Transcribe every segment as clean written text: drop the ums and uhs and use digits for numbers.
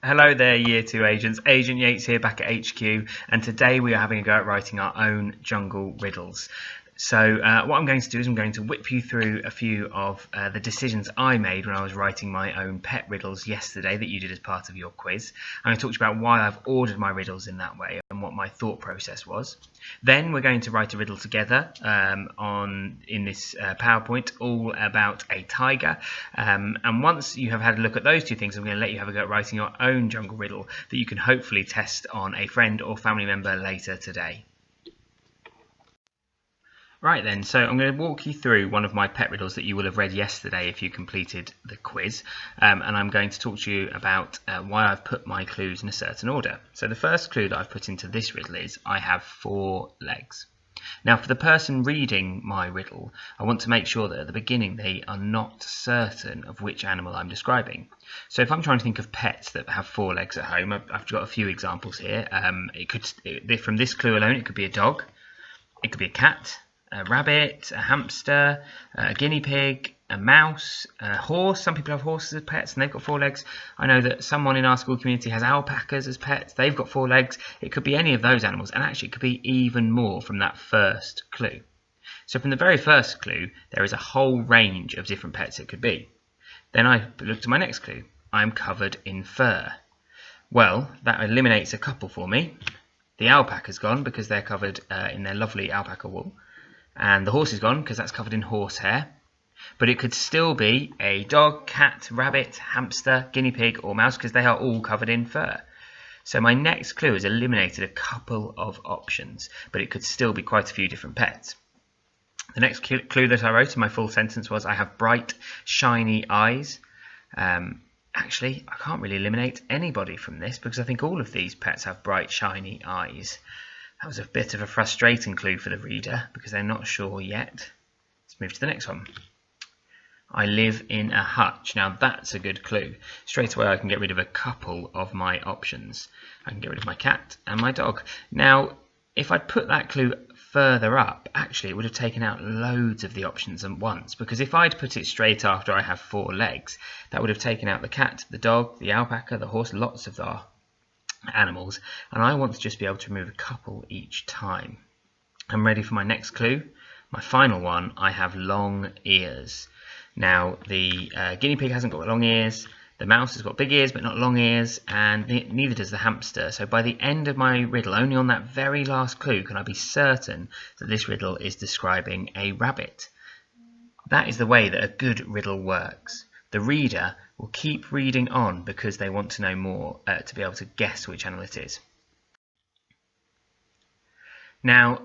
Hello there, Year 2 agents. Agent Yates here back at HQ, and today we are having a go at writing our own jungle riddles. So what I'm going to do is I'm going to whip you through a few of the decisions I made when I was writing my own pet riddles yesterday that you did as part of your quiz. I'm going to talk to you about why I've ordered my riddles in that way and what my thought process was. Then we're going to write a riddle together in this PowerPoint all about a tiger. And once you have had a look at those two things, I'm going to let you have a go at writing your own jungle riddle that you can hopefully test on a friend or family member later today. Right then, so I'm going to walk you through one of my pet riddles that you will have read yesterday if you completed the quiz, and I'm going to talk to you about why I've put my clues in a certain order. So the first clue that I've put into this riddle is I have 4 legs. Now for the person reading my riddle, I want to make sure that at the beginning they are not certain of which animal I'm describing. So if I'm trying to think of pets that have 4 legs at home, I've got a few examples here. From this clue alone, it could be a dog, it could be a cat, a rabbit, a hamster, a guinea pig, a mouse, a horse. Some people have horses as pets and they've got 4 legs. I know that someone in our school community has alpacas as pets. They've got 4 legs. It could be any of those animals, and actually it could be even more from that first clue. So from the very first clue, there is a whole range of different pets it could be. Then I looked at my next clue. I'm covered in fur. Well, that eliminates a couple for me. The alpaca's gone because they're covered in their lovely alpaca wool. And the horse is gone because that's covered in horsehair. But it could still be a dog, cat, rabbit, hamster, guinea pig or mouse because they are all covered in fur. So my next clue has eliminated a couple of options, but it could still be quite a few different pets. The next clue that I wrote in my full sentence was I have bright, shiny eyes. Actually, I can't really eliminate anybody from this because I think all of these pets have bright, shiny eyes. That was a bit of a frustrating clue for the reader because they're not sure yet. Let's move to the next one. I live in a hutch. Now that's a good clue. Straight away I can get rid of a couple of my options. I can get rid of my cat and my dog. Now if I'd put that clue further up, actually it would have taken out loads of the options at once, because if I'd put it straight after I have 4 legs, that would have taken out the cat, the dog, the alpaca, the horse, lots of our animals, and I want to just be able to remove a couple each time. I'm ready for my next clue. My final one, I have long ears. Now the guinea pig hasn't got long ears, the mouse has got big ears but not long ears, and neither does the hamster. So by the end of my riddle, only on that very last clue can I be certain that this riddle is describing a rabbit. That is the way that a good riddle works. The reader will keep reading on because they want to know more to be able to guess which animal it is. Now,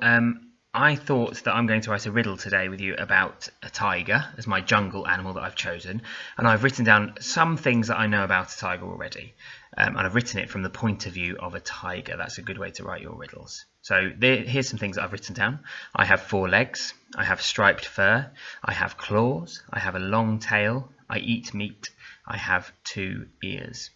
I thought that I'm going to write a riddle today with you about a tiger as my jungle animal that I've chosen, and I've written down some things that I know about a tiger already, and I've written it from the point of view of a tiger. That's a good way to write your riddles. So here's some things that I've written down. I have 4 legs, I have striped fur, I have claws, I have a long tail, I eat meat, I have 2 ears.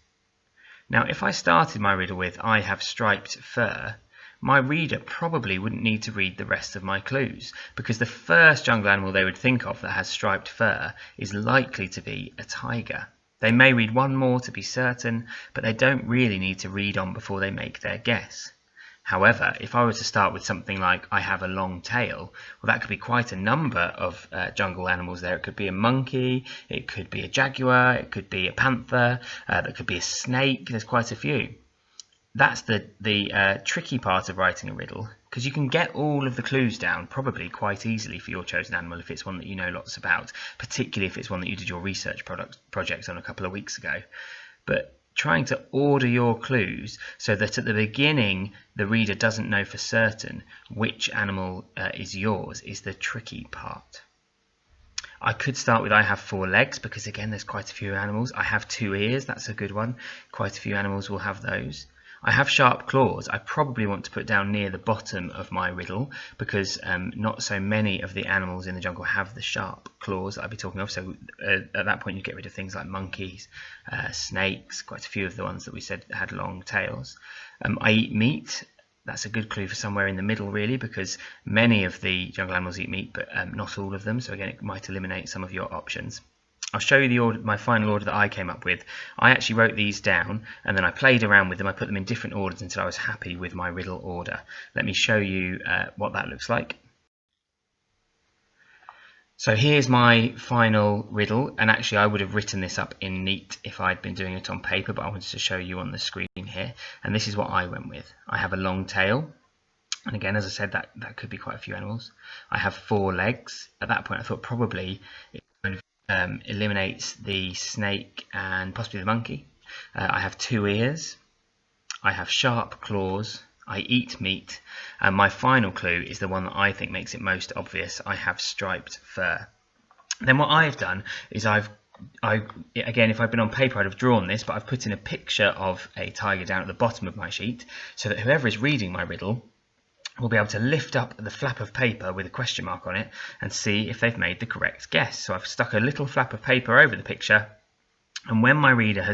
Now if I started my riddle with I have striped fur, my reader probably wouldn't need to read the rest of my clues, because the first jungle animal they would think of that has striped fur is likely to be a tiger. They may read one more to be certain, but they don't really need to read on before they make their guess. However, if I were to start with something like I have a long tail, well, that could be quite a number of jungle animals there. It could be a monkey, it could be a jaguar, it could be a panther, that could be a snake. There's quite a few. That's the tricky part of writing a riddle, because you can get all of the clues down probably quite easily for your chosen animal if it's one that you know lots about, particularly if it's one that you did your research project on a couple of weeks ago. But trying to order your clues so that at the beginning the reader doesn't know for certain which animal is yours is the tricky part. I could start with I have 4 legs because again there's quite a few animals. I have 2 ears, that's a good one. Quite a few animals will have those. I have sharp claws. I probably want to put down near the bottom of my riddle because not so many of the animals in the jungle have the sharp claws that I'd be talking of. So at that point you get rid of things like monkeys, snakes, quite a few of the ones that we said had long tails. I eat meat. That's a good clue for somewhere in the middle really, because many of the jungle animals eat meat but not all of them. So again it might eliminate some of your options. I'll show you the order, my final order that I came up with. I actually wrote these down and then I played around with them. I put them in different orders until I was happy with my riddle order. Let me show you what that looks like. So here's my final riddle, and actually I would have written this up in neat if I'd been doing it on paper, but I wanted to show you on the screen here. And this is what I went with. I have a long tail, and again, as I said, that could be quite a few animals. I have 4 legs. At that point I thought probably it kind of eliminates the snake and possibly the monkey. I have 2 ears. I have sharp claws. I eat meat, and my final clue is the one that I think makes it most obvious. I have striped fur. Then what I've done is again, if I'd been on paper I'd have drawn this, but I've put in a picture of a tiger down at the bottom of my sheet so that whoever is reading my riddle will be able to lift up the flap of paper with a question mark on it and see if they've made the correct guess. So I've stuck a little flap of paper over the picture, and when my reader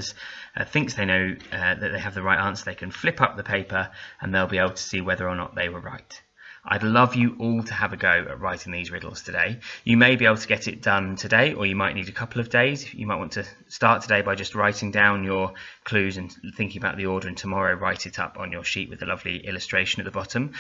thinks they know that they have the right answer, they can flip up the paper and they'll be able to see whether or not they were right. I'd love you all to have a go at writing these riddles today. You may be able to get it done today, or you might need a couple of days. You might want to start today by just writing down your clues and thinking about the order, and tomorrow write it up on your sheet with a lovely illustration at the bottom.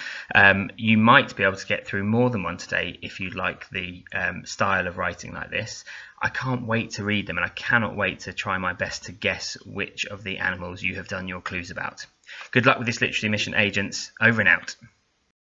You might be able to get through more than one today if you like the style of writing like this. I can't wait to read them, and I cannot wait to try my best to guess which of the animals you have done your clues about. Good luck with this literacy mission, agents. Over and out.